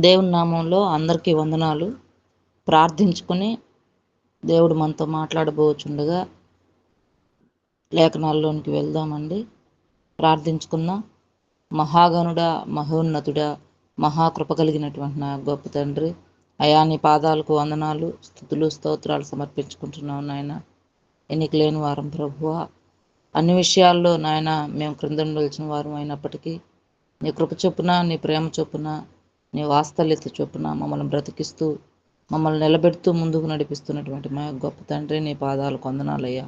దేవుని నామంలో అందరికీ వందనాలు. ప్రార్థించుకొని దేవుడు మనతో మాట్లాడబోచుండగా లేఖనాల్లోనికి వెళ్దామండి. ప్రార్థించుకుందాం. మహాగణుడా, మహోన్నతుడా, మహాకృప కలిగినటువంటి నా గొప్ప తండ్రి, అయా నీ పాదాలకు వందనాలు, స్తుతులు, స్తోత్రాలు సమర్పించుకుంటున్నాం నాయన. ఎన్నిక లేని వారం ప్రభువా, అన్ని విషయాల్లో నాయన మేము క్రింద నిలిచిన వారం అయినప్పటికీ నీ కృప చొప్పున, నీ ప్రేమ చొప్పున, నీ వాత్సల్యత చొప్పున మమ్మల్ని బ్రతికిస్తూ, మమ్మల్ని నిలబెడుతూ ముందుకు నడిపిస్తున్నటువంటి మా గొప్ప తండ్రి, నీ పాదాలకు వందనాలయ్యా.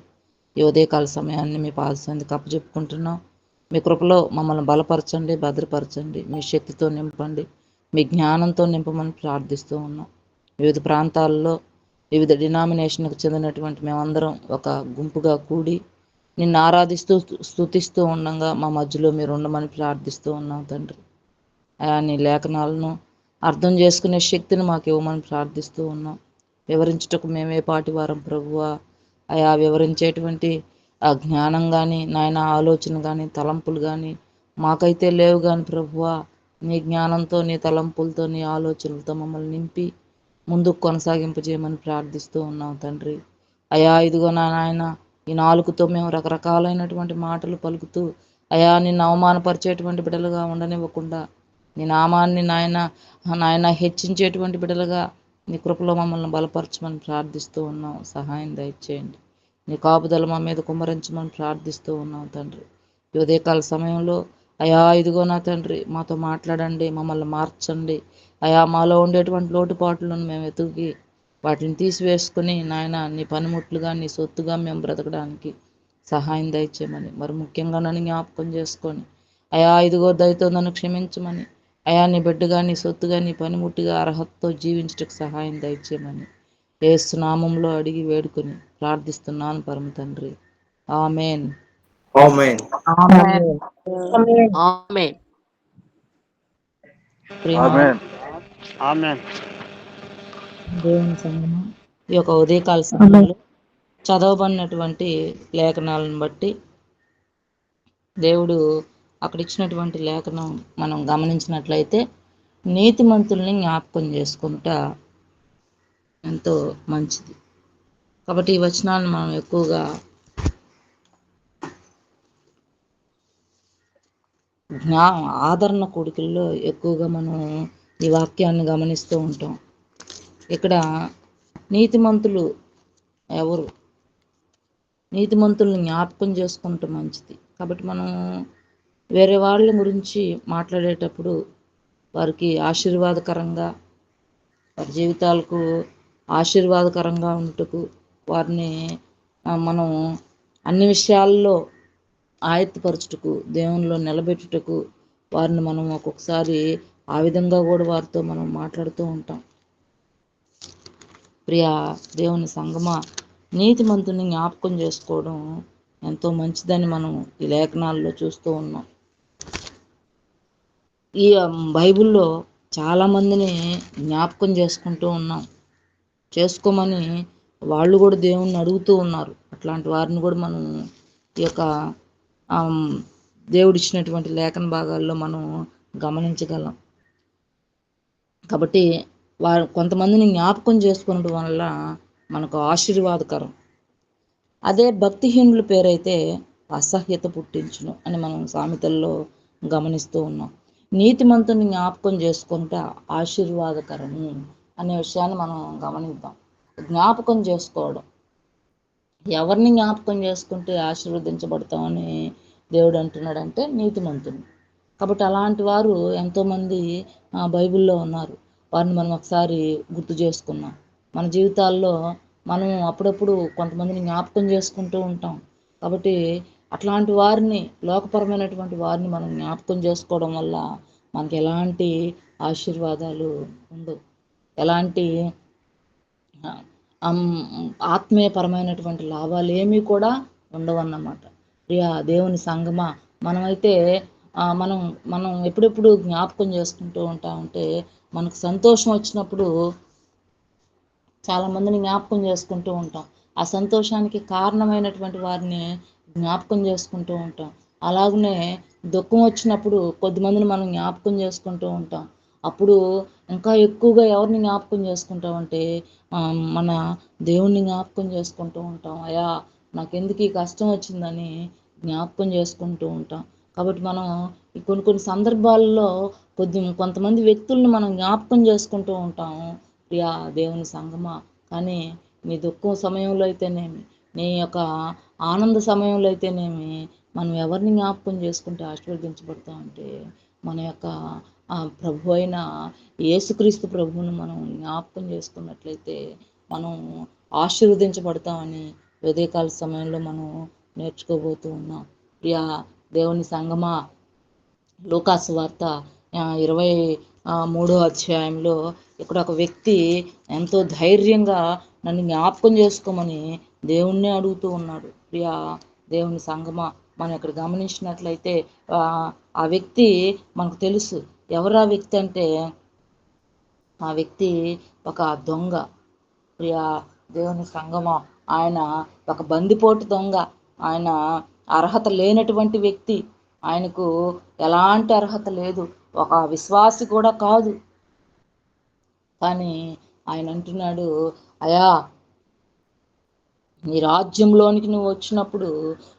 ఈ ఉదయకాల సమయాన్ని మీ పాద సన్నిధికి అప్పచెప్పుకుంటున్నాం. మీ కృపలో మమ్మల్ని బలపరచండి, భద్రపరచండి, మీ శక్తితో నింపండి, మీ జ్ఞానంతో నింపమని ప్రార్థిస్తూ ఉన్నాం. వివిధ ప్రాంతాల్లో వివిధ డినామినేషన్కు చెందినటువంటి మేమందరం ఒక గుంపుగా కూడి నిన్ను ఆరాధిస్తూ స్తుతిస్తూ ఉండగా మా మధ్యలో మీరు ఉండమని ప్రార్థిస్తూ ఉన్నాం తండ్రి. అయా నీ లేఖనాలను అర్థం చేసుకునే శక్తిని మాకు ఇవ్వమని ప్రార్థిస్తూ ఉన్నాం. వివరించుటకు మేమే పాటి వారం ప్రభువా. అయా వివరించేటువంటి ఆ జ్ఞానం కానీ, నాయన ఆలోచన కానీ, తలంపులు కానీ మాకైతే లేవు కానీ ప్రభువా, నీ జ్ఞానంతో, నీ తలంపులతో, నీ ఆలోచనలతో మమ్మల్ని నింపి ముందుకు కొనసాగింపజేయమని ప్రార్థిస్తూ ఉన్నాం తండ్రి. అయా ఇదిగో నా నాయన, ఈ నాలుగుతో మేము రకరకాలైనటువంటి మాటలు పలుకుతూ అయా నిన్ను అవమానపరిచేటువంటి బిడ్డలుగా ఉండనివ్వకుండా, నీ నామాన్ని నాయన హెచ్చించేటువంటి బిడ్డలుగా నీ కృపలో మమ్మల్ని బలపరచమని ప్రార్థిస్తూ ఉన్నాం. సహాయం దయచేయండి. నీ కాపుదల మా మీద కుమ్మరించమని ప్రార్థిస్తూ ఉన్నాం తండ్రి. ఈ ఉదయకాల సమయంలో అయా ఇదిగో నా తండ్రి, మాతో మాట్లాడండి, మమ్మల్ని మార్చండి. అయా మాలో ఉండేటువంటి లోటుపాట్లను మేము వెతుకి వాటిని తీసివేసుకుని నాయన నీ పనిముట్లుగా, నీ సొత్తుగా మేము బ్రతకడానికి సహాయం దయచేయమని, మరి ముఖ్యంగా నన్ను జ్ఞాపకం చేసుకొని అయా ఇదిగో దయతో నన్ను క్షమించమని, అయా నీ బిడ్డగా, నీ సొత్తుగా, నీ పనిముట్టిగా అర్హతతో జీవించటకు సహాయం దయచేయమని యేసు నామంలో అడిగి వేడుకొని ప్రార్థిస్తున్నాను పరమ తండ్రి. ఆమేన్. ఆమేన్. ఆమేన్. ఆమేన్. దేవుని సంగమం, ఈ యొక్క ఉదయకాల సమయంలో చదవబడినటువంటి లేఖనాలను బట్టి దేవుడు అక్కడ ఇచ్చినటువంటి లేఖనం మనం గమనించినట్లయితే నీతిమంతుల్ని జ్ఞాపకం చేసుకుంటా ఎంతో మంచిది. కాబట్టి ఈ వచనాలను మనం ఎక్కువగా ఆదరణ కూడికల్లో ఎక్కువగా మనం ఈ వాక్యాన్ని గమనిస్తూ ఉంటాం. ఇక్కడ నీతిమంతులు ఎవరు? నీతిమంతుల్ని జ్ఞాపకం చేసుకుంటే మంచిది. కాబట్టి మనం వేరే వాళ్ళ గురించి మాట్లాడేటప్పుడు వారికి ఆశీర్వాదకరంగా, వారి జీవితాలకు ఆశీర్వాదకరంగా ఉంటకు వారిని మనం అన్ని విషయాల్లో ఆయత్తపరచుటకు, దేవునిలో నిలబెట్టుటకు వారిని మనం ఒక్కొక్కసారి ఆ విధంగా కూడా వారితో మనం మాట్లాడుతూ ఉంటాం. ప్రియా దేవుని సంగమా, నీతిమంతుని జ్ఞాపకం చేసుకోవడం ఎంతో మంచిదని మనం ఈ లేఖనాల్లో చూస్తూ ఉన్నాం. ఈ బైబిల్లో చాలామందిని జ్ఞాపకం చేసుకుంటూ ఉన్నాం. చేసుకోమని వాళ్ళు కూడా దేవుణ్ణి అడుగుతూ ఉన్నారు. అట్లాంటి వారిని కూడా మనం ఈ యొక్క దేవుడిచ్చినటువంటి లేఖన భాగాల్లో మనం గమనించగలం. కాబట్టి వారు కొంతమందిని జ్ఞాపకం చేసుకోవడం వల్ల మనకు ఆశీర్వాదకరం. అదే భక్తిహీనుల పేరైతే అసహ్యత పుట్టించును అని మనం సామెతల్లో గమనిస్తూ ఉన్నాం. నీతిమంతుని జ్ఞాపకం చేసుకుంటే ఆశీర్వాదకరము అనే విషయాన్ని మనం గమనిద్దాం. జ్ఞాపకం చేసుకోవడం, ఎవరిని జ్ఞాపకం చేసుకుంటే ఆశీర్వదించబడతామని దేవుడు అంటున్నాడంటే నీతిమంతుని. కాబట్టి అలాంటి వారు ఎంతోమంది బైబిల్లో ఉన్నారు. వారిని మనం ఒకసారి గుర్తు చేసుకున్నాం. మన జీవితాల్లో మనం అప్పుడప్పుడు కొంతమందిని జ్ఞాపకం చేసుకుంటూ ఉంటాం. కాబట్టి అట్లాంటి వారిని, లోకపరమైనటువంటి వారిని మనం జ్ఞాపకం చేసుకోవడం వల్ల మనకి ఎలాంటి ఆశీర్వాదాలు ఉండవు, ఎలాంటి ఆత్మీయపరమైనటువంటి లాభాలు ఏమీ కూడా ఉండవన్నమాట. ప్రియా దేవుని సంగమా, మనమైతే మనం మనం ఎప్పుడెప్పుడు జ్ఞాపకం చేసుకుంటూ ఉంటామంటే, మనకు సంతోషం వచ్చినప్పుడు చాలామందిని జ్ఞాపకం చేసుకుంటూ ఉంటాం. ఆ సంతోషానికి కారణమైనటువంటి వారిని జ్ఞాపకం చేసుకుంటూ ఉంటాం. అలాగనే దుఃఖం వచ్చినప్పుడు కొద్దిమందిని మనం జ్ఞాపకం చేసుకుంటూ ఉంటాం. అప్పుడు ఇంకా ఎక్కువగా ఎవరిని జ్ఞాపకం చేసుకుంటామంటే మన దేవుణ్ణి జ్ఞాపకం చేసుకుంటూ ఉంటాం. అయా నాకెందుకు ఈ కష్టం వచ్చిందని జ్ఞాపకం చేసుకుంటూ ఉంటాం. కాబట్టి మనం ఈ కొన్ని కొన్ని సందర్భాల్లో కొంతమంది వ్యక్తుల్ని మనం జ్ఞాపకం చేసుకుంటూ ఉంటాం. ప్రియా దేవుని సంగమా, కానీ నీ దుఃఖం సమయంలో అయితేనేమి, నీ యొక్క ఆనంద సమయంలో అయితేనేమి, మనం ఎవరిని జ్ఞాపకం చేసుకుంటే ఆశీర్వదించబడతామంటే మన యొక్క ప్రభు అయిన యేసుక్రీస్తు ప్రభువును మనం జ్ఞాపకం చేసుకున్నట్లయితే మనం ఆశీర్వదించబడతామని ఉదయకాల సమయంలో మనం నేర్చుకోబోతూ ఉన్నాం. ప్రియా దేవుని సంగమా, లూకాసు వార్త 23వ అధ్యాయంలో ఇక్కడ ఒక వ్యక్తి ఎంతో ధైర్యంగా నన్ను జ్ఞాపకం చేసుకోమని దేవుణ్ణి అడుగుతూ ఉన్నాడు. ప్రియా దేవుని సంగమా, మనం ఇక్కడ గమనించినట్లయితే ఆ వ్యక్తి మనకు తెలుసు. ఎవరు ఆ వ్యక్తి అంటే ఆ వ్యక్తి ఒక దొంగ. ప్రియా దేవుని సంగమా, ఆయన ఒక బందిపోటు దొంగ. ఆయన అర్హత లేనటువంటి వ్యక్తి. ఆయనకు ఎలాంటి అర్హత లేదు, ఒక విశ్వాసి కూడా కాదు. కానీ ఆయన అంటున్నాడు, అయా నీ రాజ్యంలోనికి నువ్వు వచ్చినప్పుడు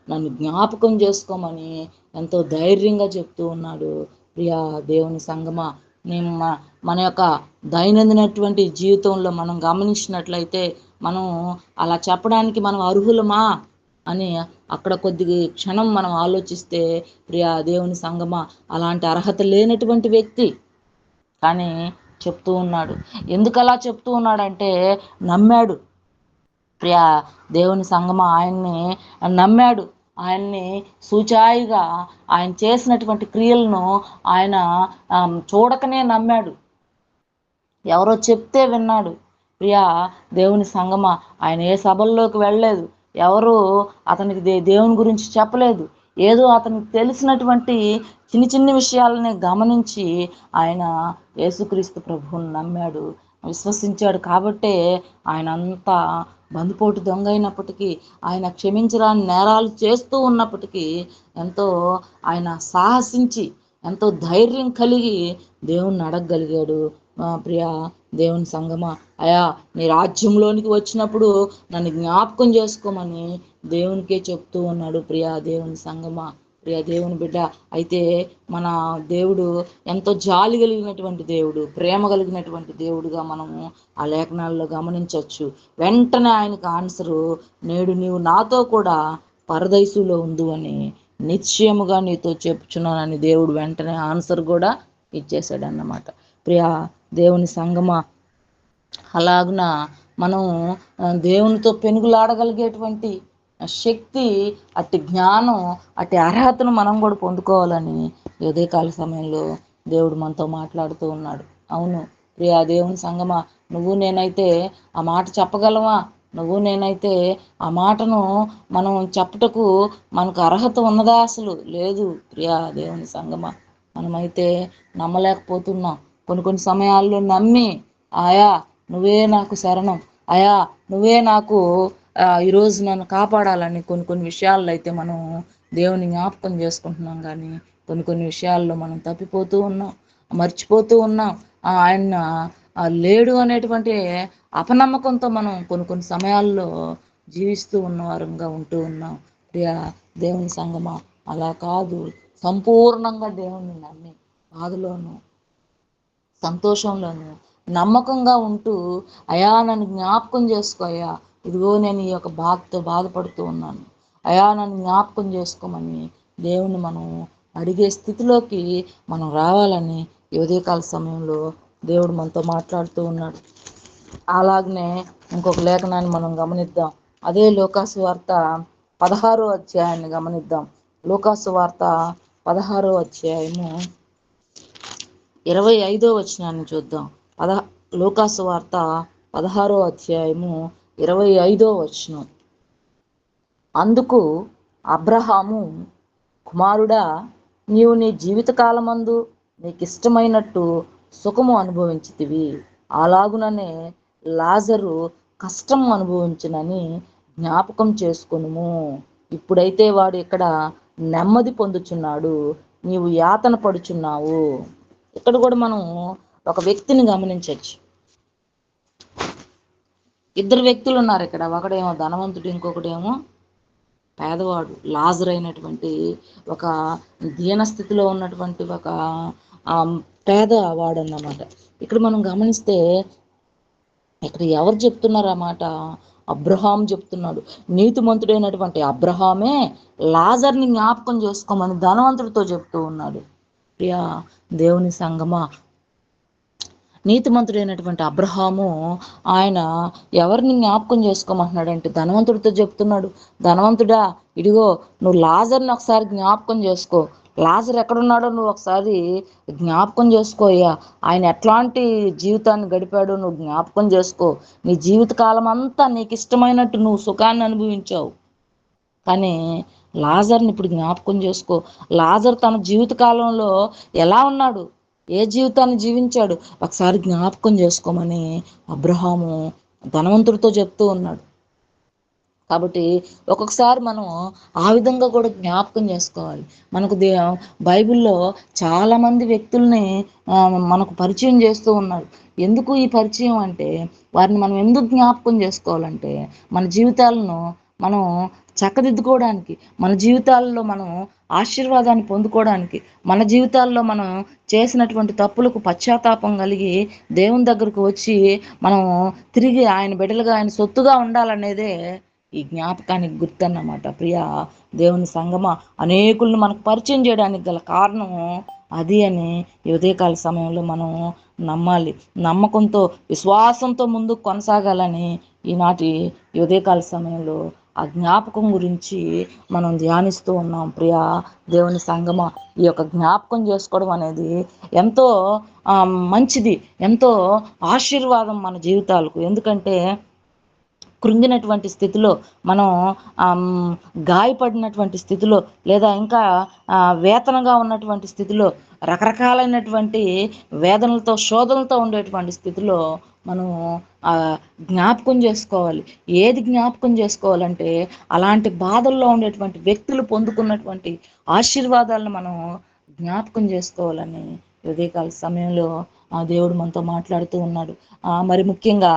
నన్ను జ్ఞాపకం చేసుకోమని ఎంతో ధైర్యంగా చెప్తూ ఉన్నాడు. ప్రియా దేవుని సంగమా, నేను మన యొక్క దైనందినటువంటి జీవితంలో మనం గమనించినట్లయితే మనం అలా చెప్పడానికి మనం అర్హులమా అని అక్కడ కొద్ది క్షణం మనం ఆలోచిస్తే, ప్రియా దేవుని సంగమా, అలాంటి అర్హత లేనటువంటి వ్యక్తి కానీ చెప్తూ ఉన్నాడు. ఎందుకు అలా చెప్తూ ఉన్నాడంటే నమ్మాడు. ప్రియా దేవుని సంగమా, ఆయన్ని నమ్మాడు. ఆయన్ని సూచాయిగా ఆయన చేసినటువంటి క్రియలను ఆయన చూడకనే నమ్మాడు. ఎవరో చెప్తే విన్నాడు. ప్రియా దేవుని సంగమా, ఆయన ఏ సభల్లోకి వెళ్ళలేదు. ఎవరు అతనికి దేవుని గురించి చెప్పలేదు. ఏదో అతనికి తెలిసినటువంటి చిన్ని చిన్ని విషయాలని గమనించి ఆయన యేసుక్రీస్తు ప్రభువుని నమ్మాడు, విశ్వసించాడు. కాబట్టే ఆయన అంతా బందిపోటు దొంగ అయినప్పటికీ, ఆయన క్షమించరాని నేరాలు చేస్తూ ఉన్నప్పటికీ ఎంతో ఆయన సాహసించి ఎంతో ధైర్యం కలిగి దేవుణ్ణి అడగగలిగాడు. ప్రియా దేవుని సంగమా, అయా నీ రాజ్యంలోనికి వచ్చినప్పుడు నన్ను జ్ఞాపకం చేసుకోమని దేవునికే చెప్తూ ఉన్నాడు. ప్రియా దేవుని సంగమా, ప్రియా దేవుని బిడ్డ. అయితే మన దేవుడు ఎంతో జాలి కలిగినటువంటి దేవుడు, ప్రేమ కలిగినటువంటి దేవుడుగా మనము ఆ లేఖనాల్లో గమనించవచ్చు. వెంటనే ఆయనకు ఆన్సరు, నేడు నీవు నాతో కూడా పరదైసులో ఉండు అని నిశ్చయముగా నీతో చెప్పుచున్నానని దేవుడు వెంటనే ఆన్సర్ కూడా ఇచ్చేసాడన్నమాట. ప్రియా దేవుని సంగమా, అలాగున మనం దేవునితో పెనుగులాడగలిగేటువంటి శక్తి, అట్టి జ్ఞానం, అట్టి అర్హతను మనం కూడా పొందుకోవాలని ఉదయకాల సమయంలో దేవుడు మనతో మాట్లాడుతూ ఉన్నాడు. అవును ప్రియా దేవుని సంగమా, నువ్వు నేనైతే ఆ మాట చెప్పగలవా? నువ్వు నేనైతే ఆ మాటను మనం చెప్పుటకు మనకు అర్హత ఉన్నదా? అసలు లేదు. ప్రియా దేవుని సంగమా, మనమైతే నమ్మలేకపోతున్నాం. కొన్ని సమయాల్లో నమ్మి, ఆయా నువ్వే నాకు శరణం, అయా నువ్వే నాకు ఈరోజు నన్ను కాపాడాలని కొన్ని విషయాల్లో అయితే మనం దేవుని జ్ఞాపకం చేసుకుంటున్నాం. కానీ కొన్ని విషయాల్లో మనం తప్పిపోతూ ఉన్నాం, మర్చిపోతూ ఉన్నాం. ఆయన లేడు అనేటువంటి అపనమ్మకంతో మనం కొన్ని సమయాల్లో జీవిస్తూ ఉన్నవారంగా ఉంటూ ఉన్నాం. ప్రియా దేవుని సంగమా, అలా కాదు. సంపూర్ణంగా దేవుణ్ణి నమ్మి బాధలోను సంతోషంలోను నమ్మకంగా ఉంటూ, అయా నన్ను జ్ఞాపకం చేసుకో అయ్యా, ఇదిగో నేను ఈ యొక్క బాధతో బాధపడుతూ ఉన్నాను, అయా నన్ను జ్ఞాపకం చేసుకోమని దేవుని మనం అడిగే స్థితిలోకి మనం రావాలని ఈ ఉదయకాల సమయంలో దేవుడు మనతో మాట్లాడుతూ ఉన్నాడు. అలాగనే ఇంకొక లేఖనాన్ని మనం గమనిద్దాం. అదే లూకాసు వార్త 16వ అధ్యాయాన్ని గమనిద్దాం. లూకాసు వార్త 16వ అధ్యాయము 25వ వచనాన్ని చూద్దాం. లూకాసు వార్త 16వ అధ్యాయము 25వ వచనం. అందుకు అబ్రహాము, కుమారుడా, నీవు నీ జీవితకాలమందు నీకిష్టమైనట్టు సుఖము అనుభవించితివి, అలాగుననే లాజరు కష్టం అనుభవించునని జ్ఞాపకం చేసుకొనుము. ఇప్పుడైతే వాడు ఇక్కడ నెమ్మది పొందుచున్నాడు, నీవు యాతన పడుచున్నావు. ఇక్కడ కూడా మనం ఒక వ్యక్తిని గమనించవచ్చు. ఇద్దరు వ్యక్తులు ఉన్నారు ఇక్కడ. ఒకడేమో ధనవంతుడు, ఇంకొకడేమో పేదవాడు. లాజరు అయినటువంటి ఒక దీనస్థితిలో ఉన్నటువంటి ఒక పేదవాడు అన్నమాట. ఇక్కడ మనం గమనిస్తే ఇక్కడ ఎవరు చెప్తున్నారు ఆ మాట? అబ్రహాం చెప్తున్నాడు. నీతిమంతుడైనటువంటి అబ్రహామే లాజర్ని జ్ఞాపకం చేసుకోమని ధనవంతుడితో చెప్తూ ఉన్నాడు. ప్రియా దేవుని సంగమా, నీతిమంతుడైనటువంటి అబ్రహాము ఆయన ఎవరిని జ్ఞాపకం చేసుకోమంటున్నాడంటే ధనవంతుడితో చెప్తున్నాడు. ధనవంతుడా, ఇదిగో నువ్వు లాజర్ని ఒకసారి జ్ఞాపకం చేసుకో. లాజర్ ఎక్కడున్నాడో నువ్వు ఒకసారి జ్ఞాపకం చేసుకోయ్యా. ఆయన ఎట్లాంటి జీవితాన్ని గడిపాడో నువ్వు జ్ఞాపకం చేసుకో. నీ జీవితకాలం అంతా నీకు ఇష్టమైనట్టు నువ్వు సుఖాన్ని అనుభవించావు, కానీ లాజర్ని ఇప్పుడు జ్ఞాపకం చేసుకో. లాజర్ తన జీవిత కాలంలో ఎలా ఉన్నాడు, ఏ జీవితాన్ని జీవించాడు, ఒకసారి జ్ఞాపకం చేసుకోమని అబ్రహాము ధనవంతుడితో చెప్తూ ఉన్నాడు. కాబట్టి ఒక్కొక్కసారి మనం ఆ విధంగా కూడా జ్ఞాపకం చేసుకోవాలి. మనకు బైబిల్లో చాలామంది వ్యక్తుల్ని మనకు పరిచయం చేస్తూ ఉన్నాడు. ఎందుకు ఈ పరిచయం అంటే, వారిని మనం ఎందుకు జ్ఞాపకం చేసుకోవాలంటే, మన జీవితాలను మనం చక్కదిద్దుకోవడానికి, మన జీవితాల్లో మనం ఆశీర్వాదాన్ని పొందుకోవడానికి, మన జీవితాల్లో మనం చేసినటువంటి తప్పులకు పశ్చాత్తాపం కలిగి దేవుని దగ్గరకు వచ్చి మనం తిరిగి ఆయన బిడ్డలుగా, ఆయన సొత్తుగా ఉండాలనేదే ఈ జ్ఞాపకానికి గుర్తన్నమాట. ప్రియా దేవుని సంగమ, అనేకులను మనకు పరిచయం చేయడానికి గల కారణం అది అని ఈ ఉదయకాల సమయంలో మనం నమ్మాలి. నమ్మకంతో, విశ్వాసంతో ముందుకు కొనసాగాలని ఈనాటి ఉదయకాల సమయంలో ఆ జ్ఞాపకం గురించి మనం ధ్యానిస్తూ ఉన్నాం. ప్రియా దేవుని సంగమ, ఈ యొక్క జ్ఞాపకం చేసుకోవడం అనేది ఎంతో మంచిది, ఎంతో ఆశీర్వాదం మన జీవితాలకు. ఎందుకంటే కృంగినటువంటి స్థితిలో, మనం గాయపడినటువంటి స్థితిలో, లేదా ఇంకా వేతనగా ఉన్నటువంటి స్థితిలో, రకరకాలైనటువంటి వేదనలతో, శోధనలతో ఉండేటువంటి స్థితిలో మనం జ్ఞాపకం చేసుకోవాలి. ఏది జ్ఞాపకం చేసుకోవాలంటే, అలాంటి బాధల్లో ఉండేటువంటి వ్యక్తులు పొందుకున్నటువంటి ఆశీర్వాదాలను మనం జ్ఞాపకం చేసుకోవాలని ఉదయకాల సమయంలో దేవుడు మనతో మాట్లాడుతూ ఉన్నాడు. మరి ముఖ్యంగా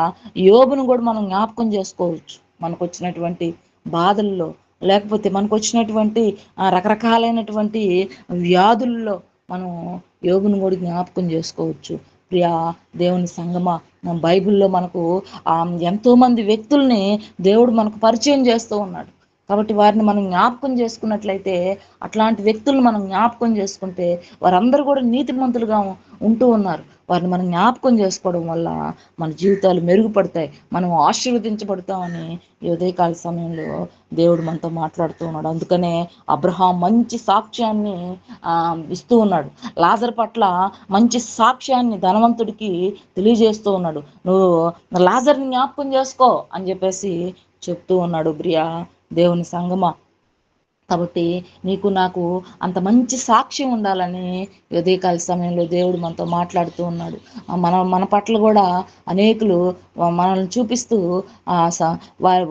యోబును కూడా మనం జ్ఞాపకం చేసుకోవచ్చు. మనకు వచ్చినటువంటి బాధల్లో, లేకపోతే మనకు వచ్చినటువంటి రకరకాలైనటువంటి వ్యాధుల్లో మనం యోబును కూడా జ్ఞాపకం చేసుకోవచ్చు. ప్రియా దేవుని సంగమ, బైబిల్లో మనకు ఎంతోమంది వ్యక్తుల్ని దేవుడు మనకు పరిచయం చేస్తూ ఉన్నాడు. కాబట్టి వారిని మనం జ్ఞాపకం చేసుకున్నట్లయితే, అట్లాంటి వ్యక్తులను మనం జ్ఞాపకం చేసుకుంటే వారందరూ కూడా నీతిమంతులుగా ఉంటూ ఉన్నారు. వారిని మనం జ్ఞాపకం చేసుకోవడం వల్ల మన జీవితాలు మెరుగుపడతాయి, మనం ఆశీర్వదించబడతామని ఈ ఉదయకాల సమయంలో దేవుడు మనతో మాట్లాడుతూ ఉన్నాడు. అందుకనే అబ్రహాం మంచి సాక్ష్యాన్ని ఇస్తూ ఉన్నాడు. లాజర్ పట్ల మంచి సాక్ష్యాన్ని ధనవంతుడికి తెలియజేస్తూ ఉన్నాడు. నువ్వు లాజర్ని జ్ఞాపకం చేసుకో అని చెప్పేసి చెప్తూ ఉన్నాడు. ప్రియా దేవుని సంగమ, కాబట్టి నీకు నాకు అంత మంచి సాక్ష్యం ఉండాలని ఉదయకాల సమయంలో దేవుడు మనతో మాట్లాడుతూ ఉన్నాడు. మన పట్ల కూడా అనేకులు మనల్ని చూపిస్తూ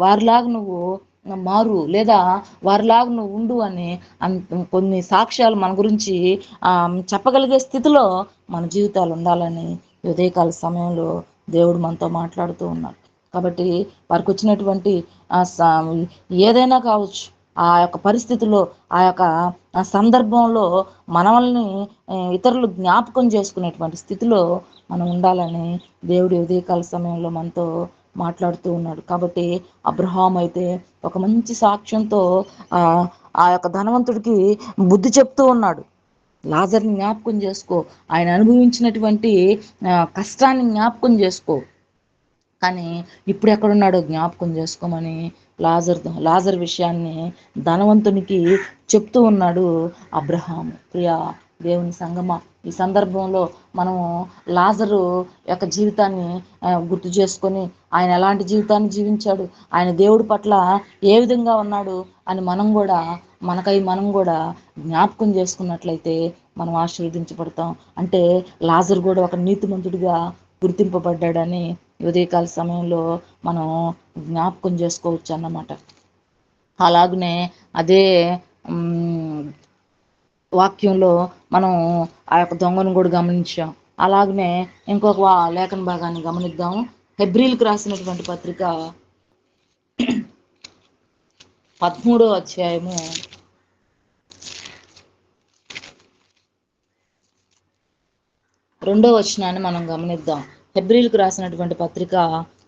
వారిలాగా నువ్వు మారు, లేదా వారిలాగా నువ్వు ఉండు అని కొన్ని సాక్ష్యాలు మన గురించి చెప్పగలిగే స్థితిలో మన జీవితాలు ఉండాలని ఉదయకాల సమయంలో దేవుడు మనతో మాట్లాడుతూ ఉన్నాడు. కాబట్టి వారికి వచ్చినటువంటి ఏదైనా కావచ్చు, ఆ యొక్క పరిస్థితిలో, ఆ యొక్క సందర్భంలో మనల్ని ఇతరులు జ్ఞాపకం చేసుకునేటువంటి స్థితిలో మనం ఉండాలని దేవుడి ఉదయకాల సమయంలో మనతో మాట్లాడుతూ ఉన్నాడు. కాబట్టి అబ్రహాం అయితే ఒక మంచి సాక్ష్యంతో ఆ యొక్క ధనవంతుడికి బుద్ధి చెప్తూ ఉన్నాడు. లాజర్ని జ్ఞాపకం చేసుకో, ఆయన అనుభవించినటువంటి కష్టాన్ని జ్ఞాపకం చేసుకో, కానీ ఇప్పుడు ఎక్కడున్నాడో జ్ఞాపకం చేసుకోమని లాజర్ విషయాన్ని ధనవంతునికి చెప్తూ ఉన్నాడు అబ్రహాం. ప్రియా దేవుని సంగమ, ఈ సందర్భంలో మనము లాజరు యొక్క జీవితాన్ని గుర్తు చేసుకొని, ఆయన ఎలాంటి జీవితాన్ని జీవించాడు, ఆయన దేవుడి పట్ల ఏ విధంగా ఉన్నాడు అని మనం కూడా జ్ఞాపకం చేసుకున్నట్లయితే మనం ఆశీర్వదించబడతాం. అంటే లాజరు కూడా ఒక నీతిమంతుడిగా గుర్తింపబడ్డాడని ఉదయకాల సమయంలో మనం జ్ఞాపకం చేసుకోవచ్చు అన్నమాట. అలాగనే అదే వాక్యంలో మనం ఆ యొక్క దొంగను కూడా గమనించాం. అలాగనే ఇంకొక లేఖన భాగాన్ని గమనిద్దాము. హెబ్రీలకు రాసినటువంటి పత్రిక 13వ అధ్యాయము 2వ వచనాన్ని మనం గమనిద్దాం. హెబ్రీలకు రాసినటువంటి పత్రిక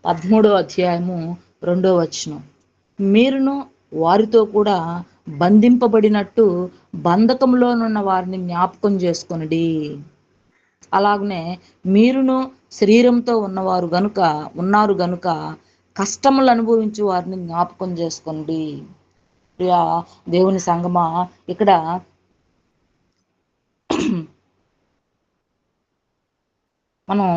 13వ అధ్యాయము 2వ వచనం. మీరును వారితో కూడా బంధింపబడినట్టు బంధకంలోనున్న వారిని జ్ఞాపకం చేసుకొనుడి. అలాగనే మీరును శరీరంతో ఉన్నారు గనుక కష్టములు అనుభవించు వారిని జ్ఞాపకం చేసుకోండి. ప్రియా దేవుని సంగమా, ఇక్కడ మనం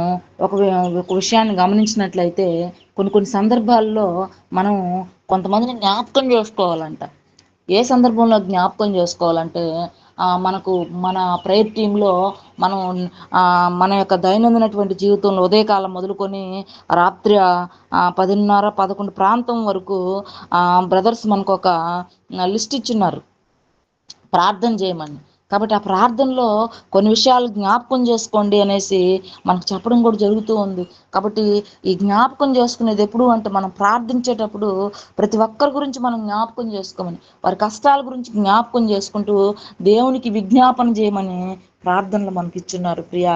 ఒక విషయాన్ని గమనించినట్లయితే కొన్ని సందర్భాల్లో మనం కొంతమందిని జ్ఞాపకం చేసుకోవాలంట. ఏ సందర్భంలో జ్ఞాపకం చేసుకోవాలంటే మనకు మన ప్రేయర్ టీంలో మనం మన యొక్క దైనందినటువంటి జీవితంలో ఉదయకాలం మొదలుకొని రాత్రి 10:30, 11 ప్రాంతం వరకు బ్రదర్స్ మనకు ఒక లిస్ట్ ఇచ్చున్నారు ప్రార్థన చేయమని. కాబట్టి ఆ ప్రార్థనలో కొన్ని విషయాలు జ్ఞాపకం చేసుకోండి అనేసి మనకు చెప్పడం కూడా జరుగుతూ ఉంది. కాబట్టి ఈ జ్ఞాపకం చేసుకునేది ఎప్పుడు అంటే మనం ప్రార్థించేటప్పుడు ప్రతి ఒక్కరి గురించి మనం జ్ఞాపకం చేసుకోమని, వారి కష్టాల గురించి జ్ఞాపకం చేసుకుంటూ దేవునికి విజ్ఞాపన చేయమని ప్రార్థనలు మనకి ఇచ్చున్నారు ప్రియా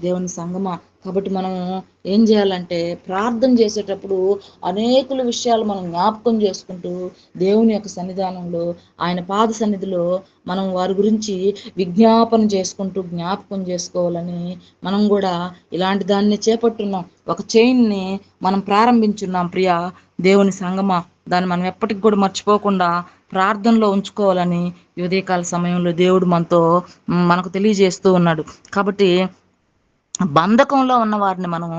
దేవుని సంగమా. కాబట్టి మనం ఏం చేయాలంటే ప్రార్థన చేసేటప్పుడు అనేకుల విషయాలు మనం జ్ఞాపకం చేసుకుంటూ దేవుని యొక్క సన్నిధానంలో, ఆయన పాద సన్నిధిలో మనం వారి గురించి విజ్ఞాపన చేసుకుంటూ జ్ఞాపకం చేసుకోవాలని మనం కూడా ఇలాంటి దాన్ని చేపట్టున్నాం. ఒక చైన్ని మనం ప్రారంభించున్నాం ప్రియా దేవుని సంగమా. దాన్ని మనం ఎప్పటికి కూడా మర్చిపోకుండా ప్రార్థనలో ఉంచుకోవాలని ఉదయకాల సమయంలో దేవుడు మనకు తెలియజేస్తూ ఉన్నాడు. కాబట్టి బంధకంలో ఉన్న వారిని మనం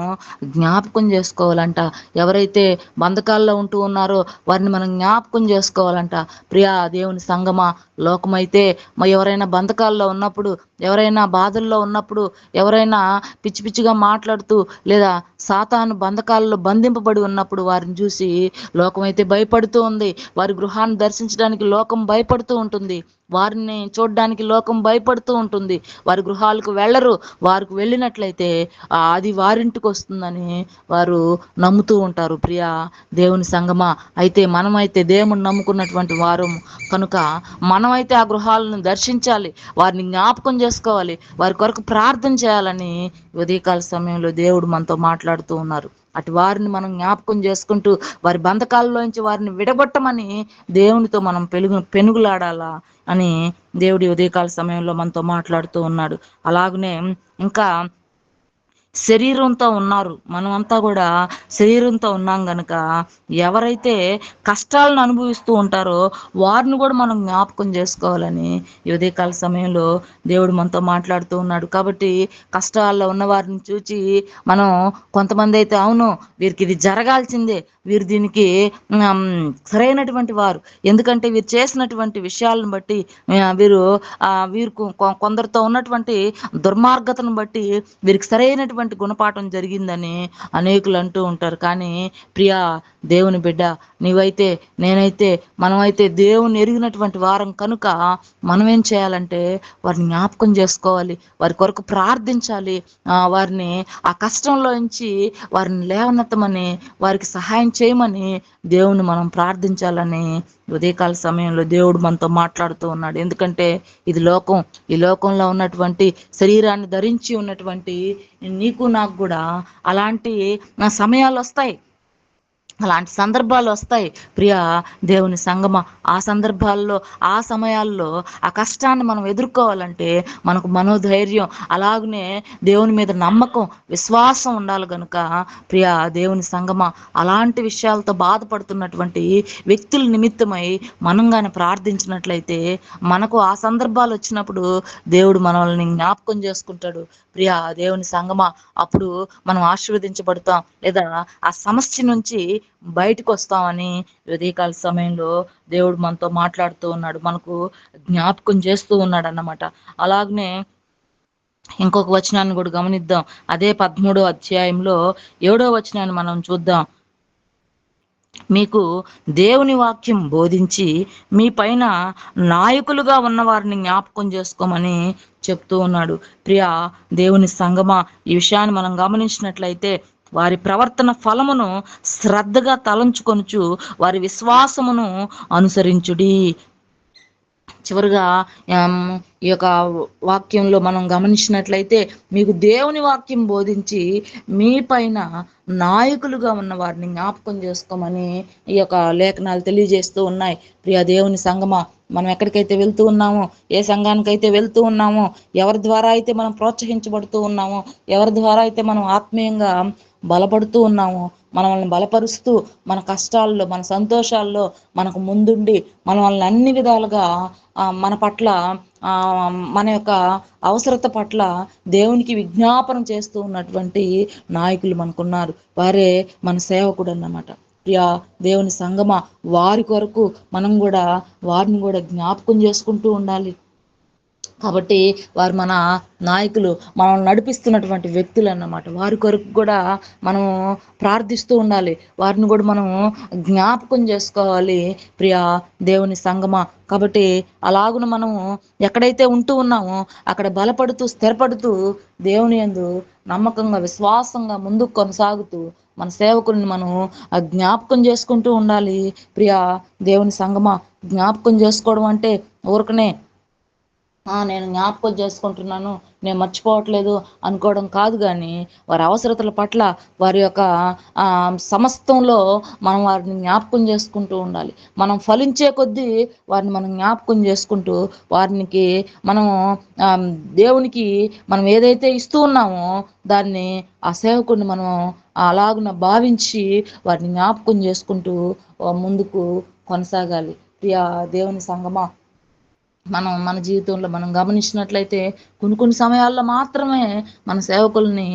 జ్ఞాపకం చేసుకోవాలంట. ఎవరైతే బంధకాల్లో ఉంటూ ఉన్నారో వారిని మనం జ్ఞాపకం చేసుకోవాలంట. ప్రియా దేవుని సంగమా, లోకమైతే ఎవరైనా బంధకాల్లో ఉన్నప్పుడు, ఎవరైనా బాధల్లో ఉన్నప్పుడు, ఎవరైనా పిచ్చి పిచ్చిగా మాట్లాడుతూ లేదా సాతాను బంధకాల్లో బంధింపబడి ఉన్నప్పుడు వారిని చూసి లోకమైతే భయపడుతూ ఉంది. వారి గృహాన్ని దర్శించడానికి లోకం భయపడుతూ ఉంటుంది. వారిని చూడడానికి లోకం భయపడుతూ ఉంటుంది. వారి గృహాలకు వెళ్ళరు. వారికి వెళ్ళినట్లయితే అది వారింటికి వస్తుందని వారు నమ్ముతూ ఉంటారు. ప్రియా దేవుని సంగమా, అయితే మనమైతే దేవుని నమ్ముకున్నటువంటి వారు కనుక మనమైతే ఆ గృహాలను దర్శించాలి, వారిని జ్ఞాపకం చేసుకోవాలి, వారి కొరకు ప్రార్థన చేయాలని ఉదయకాల సమయంలో దేవుడు మనతో మాట్లాడుతూ ఉన్నారు. అటు వారిని మనం జ్ఞాపకం చేసుకుంటూ వారి బంధకాల్లోంచి వారిని విడగొట్టమని దేవునితో మనం పెనుగులాడాలా అని దేవుడి ఉదయకాల సమయంలో మనతో మాట్లాడుతూ ఉన్నాడు. అలాగనే ఇంకా శరీరంతో ఉన్నారు, మనమంతా కూడా శరీరంతో ఉన్నాం గనక ఎవరైతే కష్టాలను అనుభవిస్తూ ఉంటారో వారిని కూడా మనం జ్ఞాపకం చేసుకోవాలని ఉదయకాల సమయంలో దేవుడు మనతో మాట్లాడుతూ ఉన్నాడు. కాబట్టి కష్టాల్లో ఉన్న వారిని చూచి మనం కొంతమంది అయితే అవును వీరికి ఇది జరగాల్సిందే, వీరు దీనికి సరైనటువంటి వారు, ఎందుకంటే వీరు చేసినటువంటి విషయాలను బట్టి వీరు కొందరితో ఉన్నటువంటి దుర్మార్గతను బట్టి వీరికి సరైనటువంటి గుణపాఠం జరిగిందని అనేకులు అంటూ ఉంటారు. కానీ ప్రియా దేవుని బిడ్డ, నీవైతే నేనైతే మనమైతే దేవుని ఎరిగినటువంటి వారం కనుక మనం ఏం చేయాలంటే వారిని జ్ఞాపకం చేసుకోవాలి, వారి కొరకు ప్రార్థించాలి, వారిని ఆ కష్టంలో నుంచి వారిని లేవనెత్తమని, వారికి సహాయం చేయమని దేవుని మనం ప్రార్థించాలని ఉదయకాల సమయంలో దేవుడు మనతో మాట్లాడుతూ ఉన్నాడు. ఎందుకంటే ఇది లోకం, ఈ లోకంలో ఉన్నటువంటి శరీరాన్ని ధరించి ఉన్నటువంటి నీకు నాకు కూడా అలాంటి సమయాలు వస్తాయి, అలాంటి సందర్భాలు వస్తాయి ప్రియా దేవుని సంగమ. ఆ సందర్భాల్లో ఆ సమయాల్లో ఆ కష్టాన్ని మనం ఎదుర్కోవాలంటే మనకు మనోధైర్యం, అలాగనే దేవుని మీద నమ్మకం, విశ్వాసం ఉండాలి కనుక ప్రియా దేవుని సంగమ, అలాంటి విషయాలతో బాధపడుతున్నటువంటి వ్యక్తుల నిమిత్తమై మనం కానీ ప్రార్థించినట్లయితే మనకు ఆ సందర్భాలు వచ్చినప్పుడు దేవుడు మనల్ని జ్ఞాపకం చేసుకుంటాడు. ప్రియా దేవుని సంగమ, అప్పుడు మనం ఆశీర్వదించబడతాం, లేదా ఆ సమస్య నుంచి బయటకు వస్తామని ఉదయకాల సమయంలో దేవుడు మనతో మాట్లాడుతూ ఉన్నాడు, మనకు జ్ఞాపకం చేస్తూ ఉన్నాడు అన్నమాట. అలాగనే ఇంకొక వచనాన్ని కూడా గమనిద్దాం. అదే 13వ అధ్యాయంలో 7వ వచనాన్ని మనం చూద్దాం. మీకు దేవుని వాక్యం బోధించి మీ పైన నాయకులుగా ఉన్నవారిని జ్ఞాపకం చేసుకోమని చెప్తూ ఉన్నాడు. ప్రియా దేవుని సంగమా, ఈ విషయాన్ని మనం గమనించినట్లయితే వారి ప్రవర్తన ఫలమును శ్రద్ధగా తలంచుకొనుచు వారి విశ్వాసమును అనుసరించుడి. చివరిగా ఈ యొక్క వాక్యంలో మనం గమనించినట్లయితే మీకు దేవుని వాక్యం బోధించి మీ పైన నాయకులుగా ఉన్న వారిని జ్ఞాపకం చేసుకోమని ఈ యొక్క లేఖనాలు తెలియజేస్తూ ఉన్నాయి. ప్రియ దేవుని సంగమా, మనం ఎక్కడికైతే వెళ్తూ ఉన్నామో, ఏ సంఘానికైతే వెళ్తూ ఉన్నామో, ఎవరి ద్వారా అయితే మనం ప్రోత్సహించబడుతూ ఉన్నామో, ఎవరి ద్వారా అయితే మనం ఆత్మీయంగా బలపడుతూ ఉన్నామో, మనల్ని బలపరుస్తూ మన కష్టాల్లో, మన సంతోషాల్లో మనకు ముందుండి మనల్ని అన్ని విధాలుగా మన పట్ల మన యొక్క అవసరత పట్ల దేవునికి విజ్ఞాపనం చేస్తూ ఉన్నటువంటి నాయకులు మనకున్నారు. వారే మన సేవకుడు అన్నమాట. ప్రియా దేవుని సంగమా, వారి కొరకు మనం కూడా వారిని కూడా జ్ఞాపకం చేసుకుంటూ ఉండాలి. కాబట్టి వారు మన నాయకులు, మనల్ని నడిపిస్తున్నటువంటి వ్యక్తులు అన్నమాట. వారి కొరకు కూడా మనము ప్రార్థిస్తూ ఉండాలి. వారిని కూడా మనం జ్ఞాపకం చేసుకోవాలి ప్రియా దేవుని సంగమా. కాబట్టి అలాగున మనము ఎక్కడైతే ఉంటూ ఉన్నామో అక్కడ బలపడుతూ, స్థిరపడుతూ, దేవుని యందు నమ్మకంగా, విశ్వాసంగా ముందుకు కొనసాగుతూ మన సేవకుల్ని మనం జ్ఞాపకం చేసుకుంటూ ఉండాలి. ప్రియా దేవుని సంగమా, జ్ఞాపకం చేసుకోవడం అంటే ఊరకనే నేను జ్ఞాపకం చేసుకుంటున్నాను, నేను మర్చిపోవట్లేదు అనుకోవడం కాదు. కానీ వారి అవసరతల పట్ల, వారి యొక్క సమస్తంలో మనం వారిని జ్ఞాపకం చేసుకుంటూ ఉండాలి. మనం ఫలించే కొద్దీ వారిని మనం జ్ఞాపకం చేసుకుంటూ వారికి మనం దేవునికి మనం ఏదైతే ఇస్తూ ఉన్నామో దాన్ని, ఆ సేవకుడిని మనం అలాగున భావించి వారిని జ్ఞాపకం చేసుకుంటూ ముందుకు కొనసాగాలి. ప్రియా దేవుని సంగమా, మనం మన జీవితంలో మనం గమనించినట్లయితే కొన్ని సమయాల్లో మాత్రమే మన సేవకుల్ని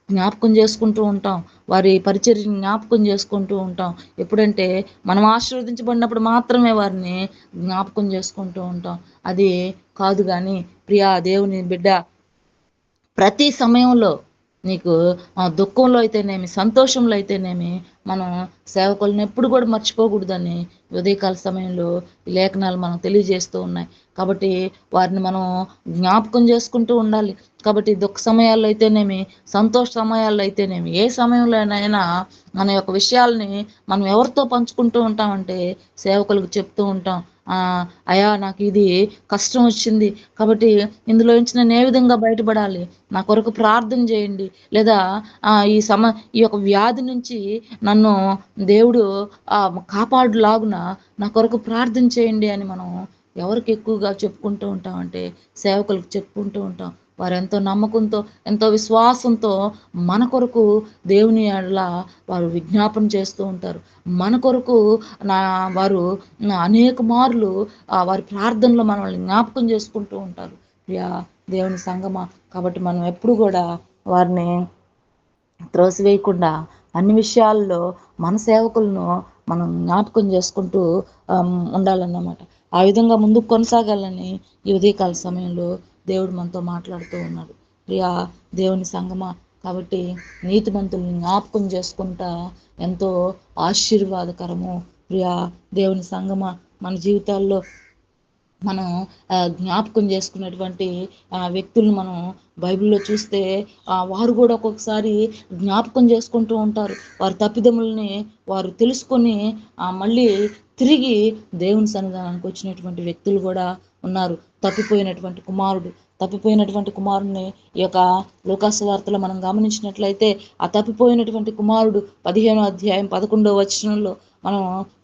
జ్ఞాపకం చేసుకుంటూ ఉంటాం. వారి పరిచర్యని జ్ఞాపకం చేసుకుంటూ ఉంటాం. ఎప్పుడంటే మనం ఆశీర్వదించబడినప్పుడు మాత్రమే వారిని జ్ఞాపకం చేసుకుంటూ ఉంటాం. అది కాదు. కానీ ప్రియా దేవుని బిడ్డ, ప్రతి సమయంలో నీకు దుఃఖంలో అయితేనేమి, సంతోషంలో అయితేనేమి, మనం సేవకులను ఎప్పుడు కూడా మర్చిపోకూడదని ఉదయకాల సమయంలో ఈ లేఖనాలు మనకు తెలియజేస్తూ ఉన్నాయి. కాబట్టి వారిని మనం జ్ఞాపకం చేసుకుంటూ ఉండాలి. కాబట్టి దుఃఖ సమయాల్లో అయితేనేమి, సంతోష సమయాల్లో అయితేనేమి, ఏ సమయంలోనైనా మన యొక్క విషయాల్ని మనం ఎవరితో పంచుకుంటూ ఉంటామంటే సేవకులకు చెప్తూ ఉంటాం. అయ్యా, నాకు ఇది కష్టం వచ్చింది, కాబట్టి ఇందులో నుంచి నేను ఏ విధంగా బయటపడాలి, నా కొరకు ప్రార్థన చేయండి. లేదా ఈ యొక్క వ్యాధి నుంచి నన్ను దేవుడు కాపాడులాగున నా కొరకు ప్రార్థన చేయండి అని మనం ఎవరికి ఎక్కువగా చెప్పుకుంటూ ఉంటామంటే సేవకులకు చెప్పుకుంటూ ఉంటాం. వారు ఎంతో నమ్మకంతో, ఎంతో విశ్వాసంతో మన కొరకు దేవుని యెడల వారు విజ్ఞాపన చేస్తూ ఉంటారు. మన కొరకు వారు అనేక మార్లు వారి ప్రార్థనలో మనల్ని జ్ఞాపకం చేసుకుంటూ ఉంటారు. ప్రియా దేవుని సంగమా, కాబట్టి మనం ఎప్పుడు కూడా వారిని త్రోసివేయకుండా అన్ని విషయాల్లో మన సేవకులను మనం జ్ఞాపకం చేసుకుంటూ ఉండాలన్నమాట. ఆ విధంగా ముందుకు కొనసాగాలని ఈ ఉదయకాల సమయంలో దేవుడు మనతో మాట్లాడుతూ ఉన్నాడు. ప్రియా దేవుని సంగమా, కాబట్టి నీతిమంతుల్ని జ్ఞాపకం చేసుకుంటా ఎంతో ఆశీర్వాదకరము. ప్రియా దేవుని సంగమా, మన జీవితాల్లో మనం జ్ఞాపకం చేసుకున్నటువంటి వ్యక్తులను మనం బైబిల్లో చూస్తే వారు కూడా ఒక్కొక్కసారి జ్ఞాపకం చేసుకుంటూ ఉంటారు. వారి తప్పిదములని వారు తెలుసుకొని మళ్ళీ తిరిగి దేవుని సన్నిధానానికి వచ్చినటువంటి వ్యక్తులు కూడా ఉన్నారు. తప్పిపోయినటువంటి కుమారుడిని ఈ యొక్క లూకాసు వార్తలో మనం గమనించినట్లయితే ఆ తప్పిపోయినటువంటి కుమారుడు 15వ అధ్యాయం 11వ వచనంలో మనం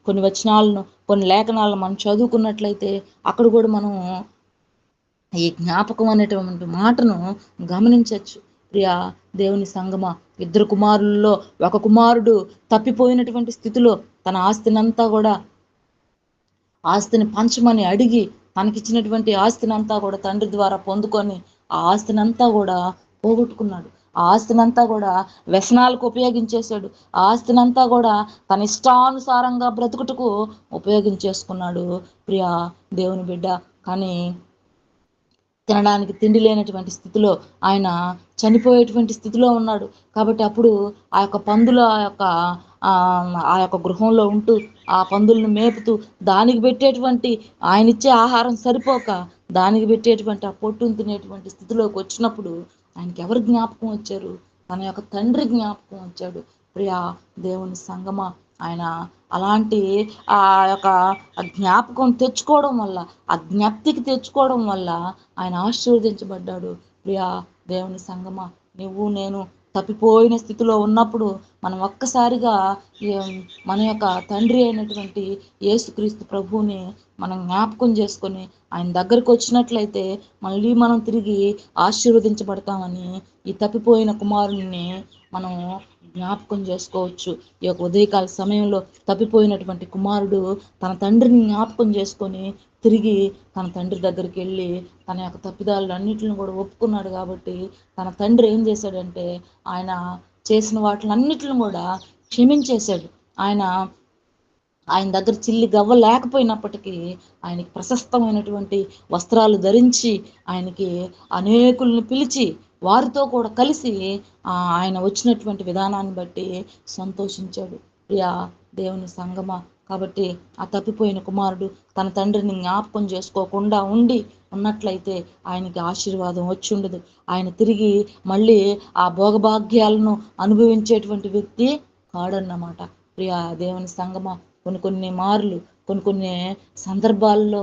కొన్ని వచనాలను, కొన్ని లేఖనాలను మనం చదువుకున్నట్లయితే అక్కడ కూడా మనం ఈ జ్ఞాపకం అనేటువంటి మాటను గమనించవచ్చు. ప్రియా దేవుని సంగమా, 2 కుమారుల్లో ఒక కుమారుడు తప్పిపోయినటువంటి స్థితిలో తన ఆస్తిని పంచమని అడిగి తనకిచ్చినటువంటి ఆస్తినంతా కూడా తండ్రి ద్వారా పొందుకొని ఆ ఆస్తినంతా కూడా పోగొట్టుకున్నాడు. ఆ ఆస్తినంతా కూడా వ్యసనాలకు ఉపయోగించేశాడు. ఆ ఆస్తినంతా కూడా తన ఇష్టానుసారంగా బ్రతుకుటకు ఉపయోగించేసుకున్నాడు. ప్రియా దేవుని బిడ్డ, కానీ తినడానికి తిండి లేనటువంటి స్థితిలో ఆయన చనిపోయేటువంటి స్థితిలో ఉన్నాడు. కాబట్టి అప్పుడు ఆ యొక్క పందుల యొక్క ఆ యొక్క గృహంలో ఉంటూ ఆ పందులను మేపుతూ దానికి పెట్టేటువంటి ఆయనిచ్చే ఆహారం సరిపోక దానికి పెట్టేటువంటి ఆ పొట్టును తినేటువంటి స్థితిలోకి వచ్చినప్పుడు ఆయనకి ఎవరు జ్ఞాపకం వచ్చారు? తన యొక్క తండ్రి జ్ఞాపకం వచ్చాడు. ప్రియా దేవుని సంగమా, ఆయన అలాంటి ఆ యొక్క జ్ఞాపకం తెచ్చుకోవడం వల్ల, ఆ జ్ఞప్తికి తెచ్చుకోవడం వల్ల ఆయన ఆశీర్వదించబడ్డాడు. ప్రియా దేవుని సంగమా, నువ్వు నేను తప్పిపోయిన స్థితిలో ఉన్నప్పుడు మనం ఒక్కసారిగా మన యొక్క తండ్రి అయినటువంటి యేసుక్రీస్తు ప్రభువుని మనం జ్ఞాపకం చేసుకొని ఆయన దగ్గరకు వచ్చినట్లయితే మళ్ళీ మనం తిరిగి ఆశీర్వదించబడతామని ఈ తప్పిపోయిన కుమారుని మనం జ్ఞాపకం చేసుకోవచ్చు. ఈ యొక్క ఉదయకాల సమయంలో తప్పిపోయినటువంటి కుమారుడు తన తండ్రిని జ్ఞాపకం చేసుకొని తిరిగి తన తండ్రి దగ్గరికి వెళ్ళి తన యొక్క తప్పిదాలన్నింటిని కూడా ఒప్పుకున్నాడు. కాబట్టి తన తండ్రి ఏం చేశాడంటే ఆయన చేసిన వాటిలన్నిటిని కూడా క్షమించేశాడు. ఆయన దగ్గర చిల్లి గవ్వ లేకపోయినప్పటికీ ఆయనకి ప్రశస్తమైనటువంటి వస్త్రాలు ధరించి ఆయనకి అనేకుల్ని పిలిచి వారితో కూడా కలిసి ఆయన వచ్చినటువంటి విధానాన్ని బట్టి సంతోషించాడు. ప్రియా దేవుని సంగమా, కాబట్టి ఆ తప్పిపోయిన కుమారుడు తన తండ్రిని జ్ఞాపకం చేసుకోకుండా ఉన్నట్లయితే ఆయనకి ఆశీర్వాదం వచ్చి ఉండదు. ఆయన తిరిగి మళ్ళీ ఆ భోగభాగ్యాలను అనుభవించేటువంటి వ్యక్తి కాడన్నమాట. ప్రియా దేవుని సంగమా, కొన్ని మార్లు కొన్ని సందర్భాల్లో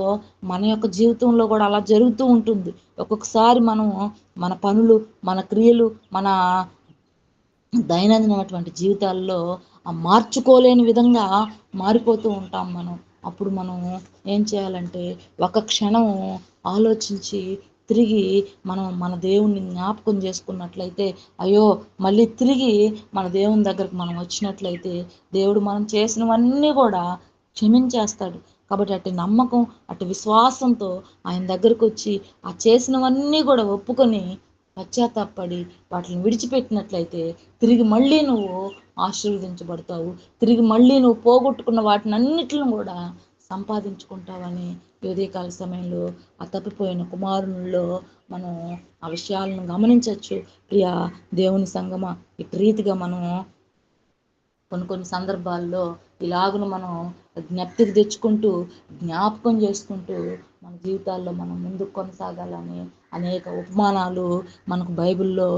మన యొక్క జీవితంలో కూడా అలా జరుగుతూ ఉంటుంది. ఒక్కొక్కసారి మనం మన పనులు, మన క్రియలు, మన దైనందినటువంటి జీవితాల్లో మార్చుకోలేని విధంగా మారిపోతూ ఉంటాం మనం. అప్పుడు మనం ఏం చేయాలంటే ఒక క్షణం ఆలోచించి తిరిగి మనం మన దేవుణ్ణి జ్ఞాపకం చేసుకున్నట్లయితే, అయ్యో మళ్ళీ తిరిగి మన దేవుని దగ్గరకు మనం వచ్చినట్లయితే దేవుడు మనం చేసినవన్నీ కూడా క్షమించేస్తాడు. కాబట్టి అటు నమ్మకం, అటు విశ్వాసంతో ఆయన దగ్గరకు వచ్చి ఆ చేసినవన్నీ కూడా ఒప్పుకొని పశ్చాత్తాపడి వాటిని విడిచిపెట్టినట్లయితే తిరిగి మళ్ళీ నువ్వు ఆశీర్వదించబడతావు. తిరిగి మళ్ళీ నువ్వు పోగొట్టుకున్న వాటిని అన్నిటిని కూడా సంపాదించుకుంటావని ఈ ఉదయకాల సమయంలో ఆ తప్పిపోయిన కుమారునిలో మనం ఆ విషయాలను గమనించవచ్చు. ప్రియా దేవుని సంగమా, ఇటు రీతిగా మనం కొన్ని సందర్భాల్లో ఇలాగును మనం జ్ఞప్తికి తెచ్చుకుంటూ జ్ఞాపకం చేసుకుంటూ మన జీవితాల్లో మనం ముందుకు కొనసాగాలని అనేక ఉపమానాలు మనకు బైబిల్లో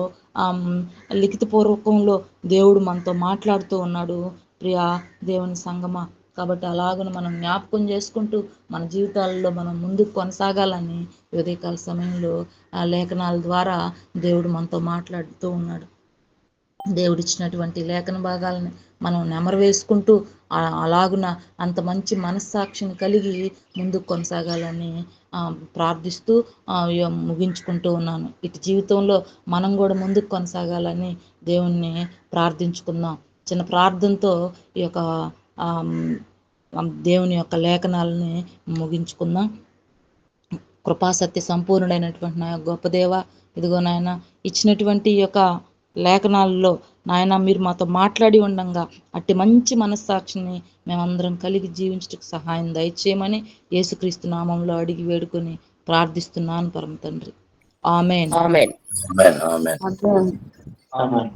లిఖితపూర్వకంలో దేవుడు మనతో మాట్లాడుతూ ఉన్నాడు. ప్రియా దేవుని సంగమా, కాబట్టి అలాగను మనం జ్ఞాపకం చేసుకుంటూ మన జీవితాల్లో మనం ముందుకు కొనసాగాలని ఉదయకాల సమయంలో ఆ లేఖనాల ద్వారా దేవుడు మనతో మాట్లాడుతూ ఉన్నాడు. దేవుడిచ్చినటువంటి లేఖన భాగాలని మనం నెమరు వేసుకుంటూ అలాగున అంత మంచి మనస్సాక్షిని కలిగి ముందుకు కొనసాగాలని ప్రార్థిస్తూ ముగించుకుంటూ ఉన్నాను. ఇటు జీవితంలో మనం కూడా ముందుకు కొనసాగాలని దేవుణ్ణి ప్రార్థించుకుందాం. చిన్న ప్రార్థనతో ఈ యొక్క దేవుని యొక్క లేఖనాలని ముగించుకుందాం. కృపాసత్య సంపూర్ణుడైనటువంటి నా గొప్ప దేవ, ఇదిగో నాయన ఇచ్చినటువంటి ఈ యొక్క లేఖనాల్లో నాయన మీరు మాతో మాట్లాడి ఉండంగా అట్టి మంచి మనస్సాక్షిని మేమందరం కలిగి జీవించడానికి సహాయం దయచేయమని యేసుక్రీస్తు నామంలో అడిగి వేడుకొని ప్రార్థిస్తున్నాను పరమ తండ్రి. ఆమేన్. ఆమేన్. ఆమేన్.